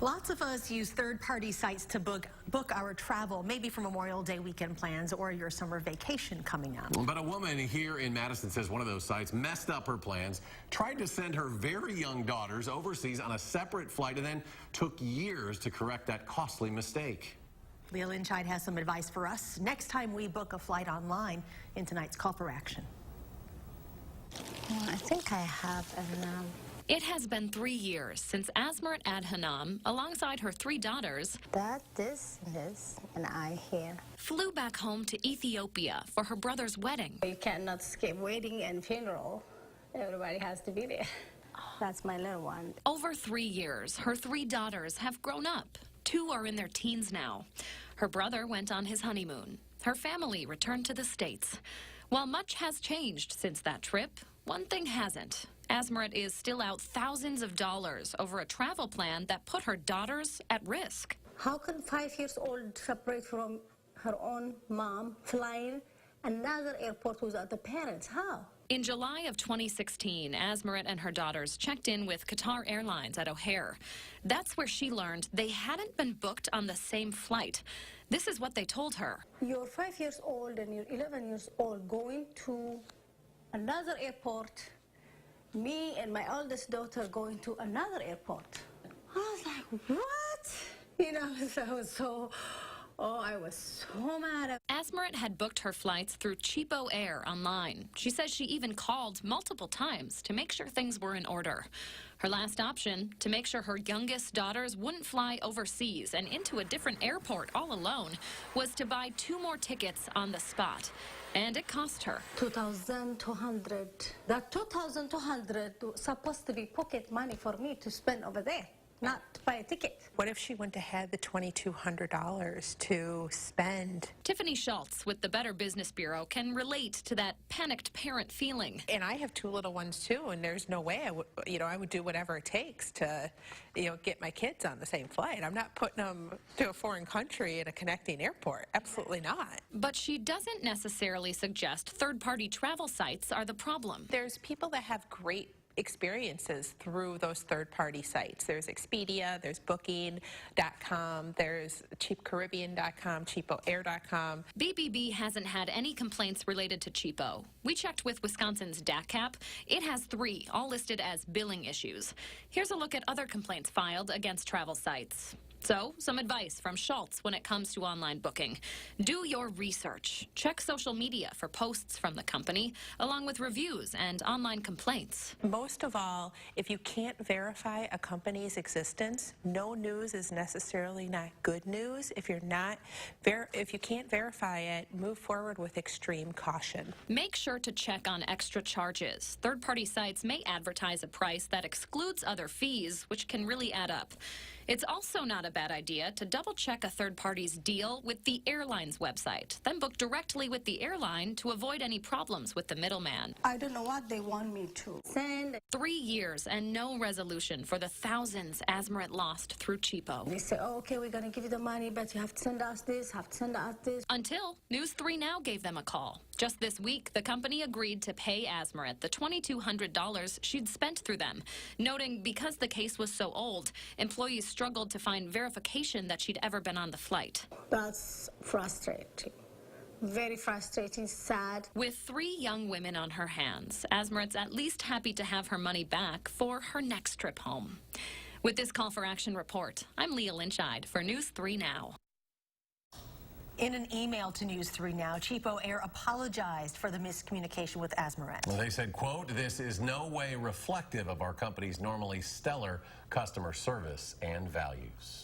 Lots of us use third-party sites to book our travel, maybe for Memorial Day weekend plans or your summer vacation coming up. But a woman here in Madison says one of those sites messed up her plans, tried to send her very young daughters overseas on a separate flight, and then took years to correct that costly mistake. Leah Lynchide has some advice for us next time we book a flight online in tonight's Call for Action. I think I have It has been 3 years since Azmaret Adhanom, alongside her 3 daughters, this, and I here. flew back home to Ethiopia for her brother's wedding. You cannot skip wedding and funeral. Everybody has to be there. That's my little one. Over 3 years, her 3 daughters have grown up. 2 are in their teens now. Her brother went on his honeymoon. Her family returned to the States. While much has changed since that trip, one thing hasn't. Azmaret is still out thousands of dollars over a travel plan that put her daughters at risk. How can 5 years old separate from her own mom, flying another airport without the parents? How? In July of 2016, Azmaret and her daughters checked in with Qatar Airlines at O'Hare. That's where she learned they hadn't been booked on the same flight. This is what they told her. You're 5 years old and you're 11 years old going to another airport. Me and my oldest daughter going to another airport. I was like, what? You know, I was so mad. Azmaret had booked her flights through Cheapo Air online. She says she even called multiple times to make sure things were in order. Her last option, to make sure her youngest daughters wouldn't fly overseas and into a different airport all alone, was to buy 2 more tickets on the spot. And it cost her $2,200. That $2,200 was supposed to be pocket money for me to spend over there, not to buy a ticket. What if she wouldn't have had the $2,200 to spend? Tiffany Schultz with the Better Business Bureau can relate to that panicked parent feeling. And I have 2 little ones too, and there's no way I would do whatever it takes to, get my kids on the same flight. I'm not putting them to a foreign country in a connecting airport. Absolutely not. But she doesn't necessarily suggest third-party travel sites are the problem. There's people that have great experiences through those third-party sites. There's Expedia, there's Booking.com, there's CheapCaribbean.com, CheapoAir.com. BBB hasn't had any complaints related to Cheapo. We checked with Wisconsin's DACCAP. It has 3, all listed as billing issues. Here's a look at other complaints filed against travel sites. So, some advice from Schultz when it comes to online booking. Do your research. Check social media for posts from the company, along with reviews and online complaints. Most of all, if you can't verify a company's existence, no news is necessarily not good news. If you can't verify it, move forward with extreme caution. Make sure to check on extra charges. Third-party sites may advertise a price that excludes other fees, which can really add up. It's also not a bad idea to double-check a third party's deal with the airline's website, then book directly with the airline to avoid any problems with the middleman. I don't know what they want me to send. 3 years and no resolution for the thousands Azmaret lost through Cheapo. They say, oh, okay, we're going to give you the money, but you have to send us this, have to send us this. Until News 3 Now gave them a call. Just this week, the company agreed to pay Azmaret the $2,200 she'd spent through them, noting because the case was so old, employees struggled to find verification that she'd ever been on the flight. That's frustrating. Very frustrating, sad. With 3 young women on her hands, Azmaret's at least happy to have her money back for her next trip home. With this Call for Action report, I'm Leah Lynchide for News 3 Now. In an email to News 3 Now, Cheapo Air apologized for the miscommunication with Azmaret. Well, they said, quote, "This is no way reflective of our company's normally stellar customer service and values."